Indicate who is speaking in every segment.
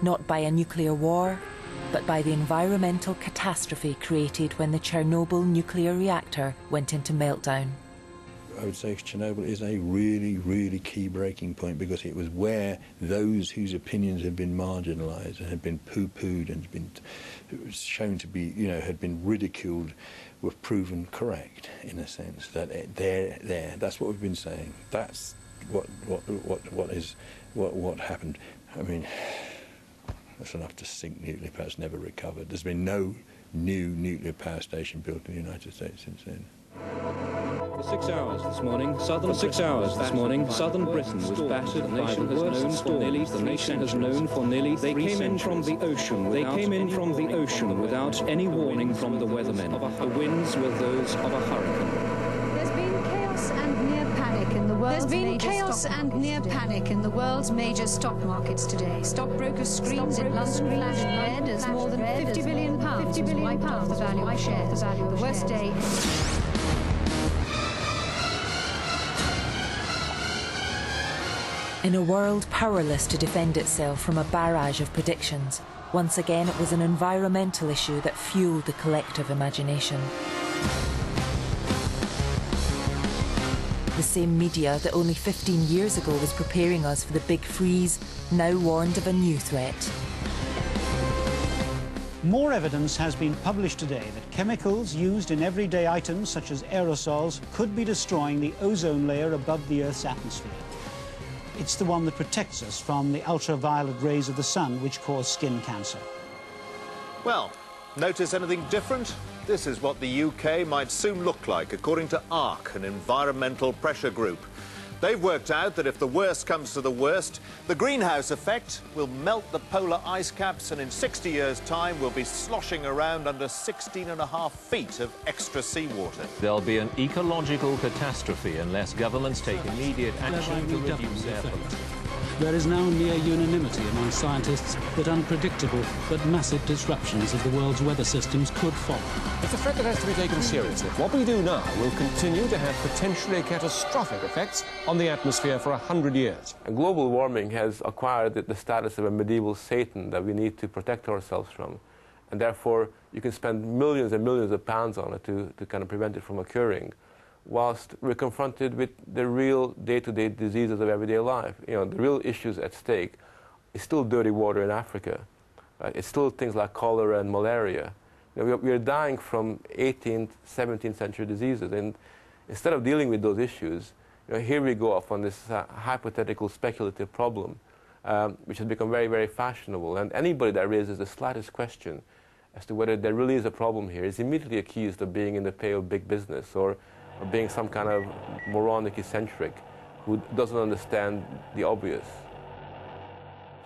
Speaker 1: not by a nuclear war, but by the environmental catastrophe created when the Chernobyl nuclear reactor went into meltdown.
Speaker 2: I would say Chernobyl is a really, really key breaking point, because it was where those whose opinions had been marginalised and had been poo-pooed and been shown to be, had been ridiculed, were proven correct, in a sense. That that's what we've been saying. That's what happened. I mean, that's enough to sink nuclear power. It's never recovered. There's been no new nuclear power station built in the United States since then.
Speaker 3: For 6 hours this morning, southern Britain was battered by the worst storms the nation has known for nearly 3 centuries. They came in from the ocean without any warning from the weathermen. The winds were those of a hurricane.
Speaker 4: There's been chaos and near panic in the world's major stock markets today. Stockbrokers' screens in London flashed red as more than £50 billion was wiped off the value of shares. The worst day.
Speaker 1: In a world powerless to defend itself from a barrage of predictions, once again it was an environmental issue that fueled the collective imagination. The same media that only 15 years ago was preparing us for the big freeze now warned of a new threat.
Speaker 5: More evidence has been published today that chemicals used in everyday items such as aerosols could be destroying the ozone layer above the Earth's atmosphere. It's the one that protects us from the ultraviolet rays of the sun which cause skin cancer.
Speaker 6: Well, notice anything different? This is what the UK might soon look like, according to ARC, an environmental pressure group. They've worked out that if the worst comes to the worst, the greenhouse effect will melt the polar ice caps, and in 60 years' time we'll be sloshing around under 16.5 feet of extra seawater.
Speaker 7: There'll be an ecological catastrophe unless governments take immediate action to reduce air pollution.
Speaker 8: There is now near unanimity among scientists that unpredictable but massive disruptions of the world's weather systems could follow.
Speaker 9: It's a threat that has to be taken seriously. What we do now will continue to have potentially catastrophic effects on the atmosphere for 100 years.
Speaker 10: And global warming has acquired the status of a medieval Satan that we need to protect ourselves from. And therefore, you can spend millions and millions of pounds on it to kind of prevent it from occurring, whilst we're confronted with the real day-to-day diseases of everyday life. The real issues at stake is still dirty water in Africa. Right? It's still things like cholera and malaria. We are dying from 18th, 17th century diseases, and instead of dealing with those issues, here we go off on this hypothetical speculative problem, which has become very, very fashionable. And anybody that raises the slightest question as to whether there really is a problem here is immediately accused of being in the pay of big business, or being some kind of moronic eccentric who doesn't understand the obvious.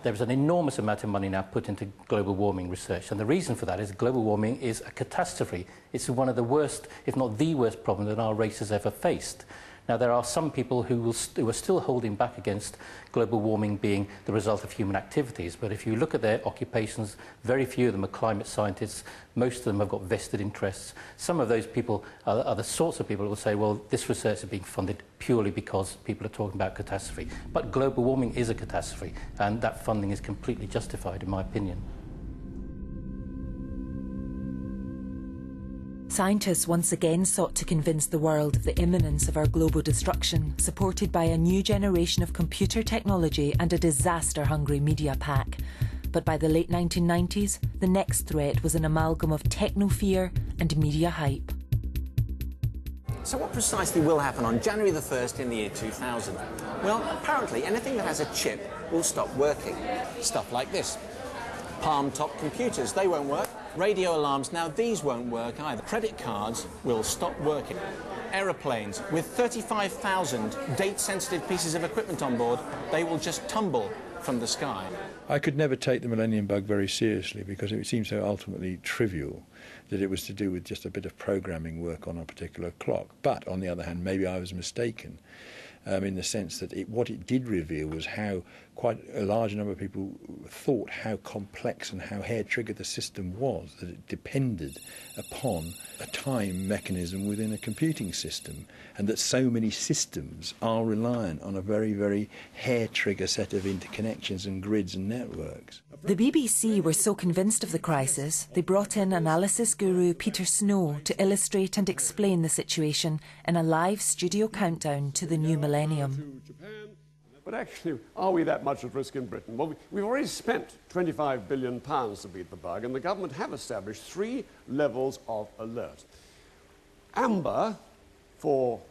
Speaker 11: There is an enormous amount of money now put into global warming research, and the reason for that is global warming is a catastrophe. It's one of the worst, if not the worst problem that our race has ever faced. Now, there are some people who are still holding back against global warming being the result of human activities, but if you look at their occupations, very few of them are climate scientists. Most of them have got vested interests. Some of those people are the sorts of people who will say, well, this research is being funded purely because people are talking about catastrophe. But global warming is a catastrophe, and that funding is completely justified, in my opinion.
Speaker 1: Scientists once again sought to convince the world of the imminence of our global destruction, supported by a new generation of computer technology and a disaster-hungry media pack. But by the late 1990s, the next threat was an amalgam of techno-fear and media hype.
Speaker 12: So what precisely will happen on January the 1st in the year 2000? Well, apparently anything that has a chip will stop working. Stuff like this. Palm-top computers, they won't work. Radio alarms, now these won't work either. Credit cards will stop working. Aeroplanes, with 35,000 date-sensitive pieces of equipment on board, they will just tumble from the sky.
Speaker 2: I could never take the millennium bug very seriously because it seemed so ultimately trivial that it was to do with just a bit of programming work on a particular clock. But, on the other hand, maybe I was mistaken. In the sense that what it did reveal was how quite a large number of people thought how complex and how hair-triggered the system was, that it depended upon a time mechanism within a computing system, and that so many systems are reliant on a very, very hair-trigger set of interconnections and grids and networks.
Speaker 1: The BBC were so convinced of the crisis, they brought in analysis guru Peter Snow to illustrate and explain the situation in a live studio countdown to the new millennium.
Speaker 13: But actually, are we that much at risk in Britain? Well, we've already spent £25 billion to beat the bug, and the government have established 3 levels of alert. Amber for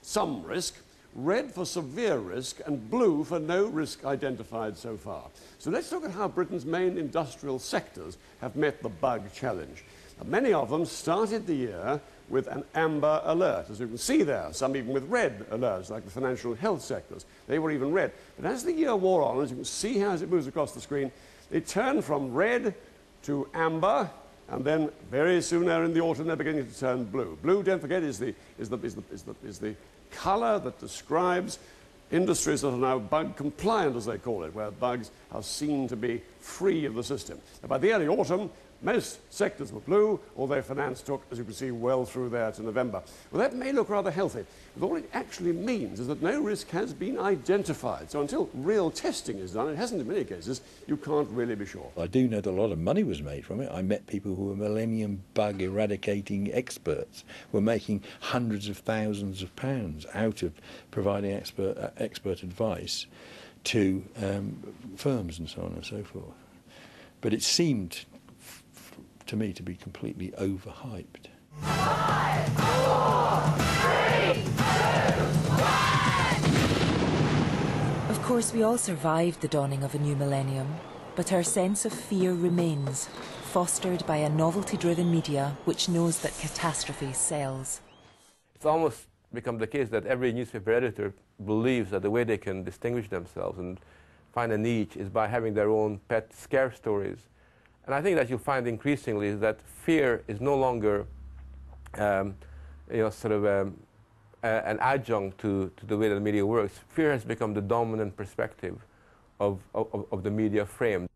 Speaker 13: some risk, red for severe risk, and blue for no risk identified so far. So let's look at how Britain's main industrial sectors have met the bug challenge. Now, many of them started the year with an amber alert, as you can see there, some even with red alerts, like the financial and health sectors. They were even red. But as the year wore on, as you can see as it moves across the screen, they turned from red to amber, and then very soon there in the autumn they're beginning to turn blue. Blue, don't forget, is the colour that describes industries that are now bug compliant, as they call it, where bugs are seen to be free of the system. Now, by the early autumn, most sectors were blue, although finance took, as you can see, well through there to November. Well, that may look rather healthy, but all it actually means is that no risk has been identified. So until real testing is done, it hasn't in many cases, you can't really be sure.
Speaker 2: I do know that a lot of money was made from it. I met people who were millennium bug eradicating experts, were making hundreds of thousands of pounds out of providing expert advice to firms and so on and so forth. But it seemed to me to be completely overhyped.
Speaker 1: 5, 4, 3, 2, 1. Of course, we all survived the dawning of a new millennium, but our sense of fear remains, fostered by a novelty-driven media which knows that catastrophe sells.
Speaker 10: It's almost become the case that every newspaper editor believes that the way they can distinguish themselves and find a niche is by having their own pet scare stories. And I think that you'll find increasingly is that fear is no longer, an adjunct to the way that the media works. Fear has become the dominant perspective of the media frame.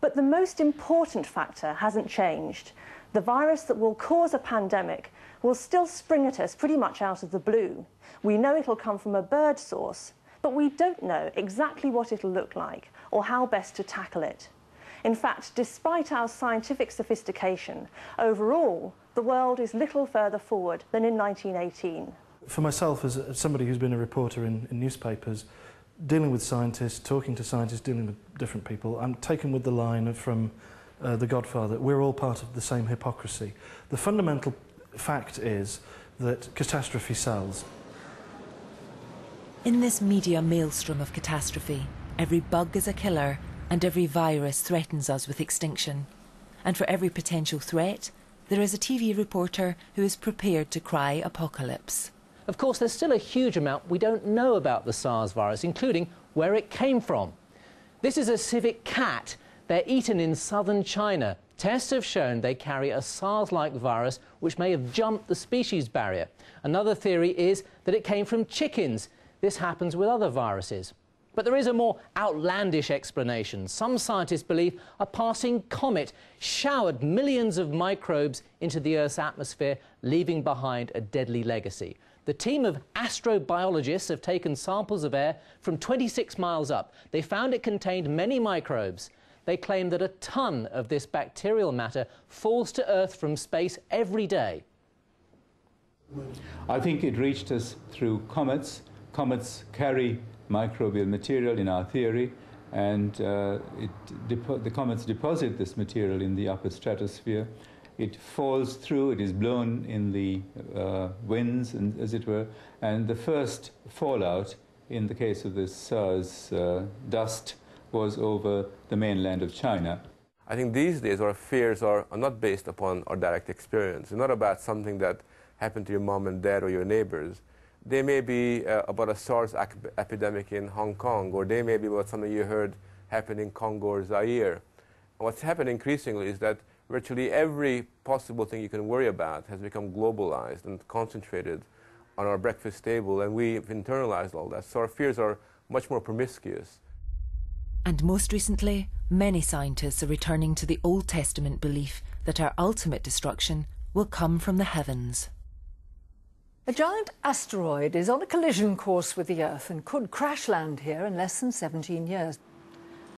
Speaker 14: But the most important factor hasn't changed. The virus that will cause a pandemic will still spring at us pretty much out of the blue. We know it'll come from a bird source, but we don't know exactly what it'll look like or how best to tackle it. In fact, despite our scientific sophistication, overall, the world is little further forward than in 1918.
Speaker 15: For myself, as somebody who's been a reporter in newspapers, dealing with scientists, talking to scientists, dealing with different people, I'm taken with the line from The Godfather, we're all part of the same hypocrisy. The fundamental fact is that catastrophe sells.
Speaker 1: In this media maelstrom of catastrophe, every bug is a killer, and every virus threatens us with extinction. And for every potential threat, there is a TV reporter who is prepared to cry apocalypse.
Speaker 16: Of course, there's still a huge amount we don't know about the SARS virus, including where it came from. This is a civet cat. They're eaten in southern China. Tests have shown they carry a SARS-like virus which may have jumped the species barrier. Another theory is that it came from chickens. This happens with other viruses. But there is a more outlandish explanation. Some scientists believe a passing comet showered millions of microbes into the Earth's atmosphere, leaving behind a deadly legacy. The team of astrobiologists have taken samples of air from 26 miles up. They found it contained many microbes. They claim that a ton of this bacterial matter falls to Earth from space every day.
Speaker 17: I think it reached us through comets. Comets carry microbial material in our theory, and the comets deposit this material in the upper stratosphere. It falls through, it is blown in the winds, and, as it were, and the first fallout in the case of this SARS dust was over the mainland of China.
Speaker 10: I think these days our fears are not based upon our direct experience. They're not about something that happened to your mom and dad or your neighbors. They may be about a SARS epidemic in Hong Kong, or they may be about something you heard happen in Congo or Zaire. And what's happened increasingly is that virtually every possible thing you can worry about has become globalized and concentrated on our breakfast table, and we've internalized all that. So our fears are much more promiscuous.
Speaker 1: And most recently, many scientists are returning to the Old Testament belief that our ultimate destruction will come from the heavens.
Speaker 18: A giant asteroid is on a collision course with the Earth and could crash land here in less than 17 years.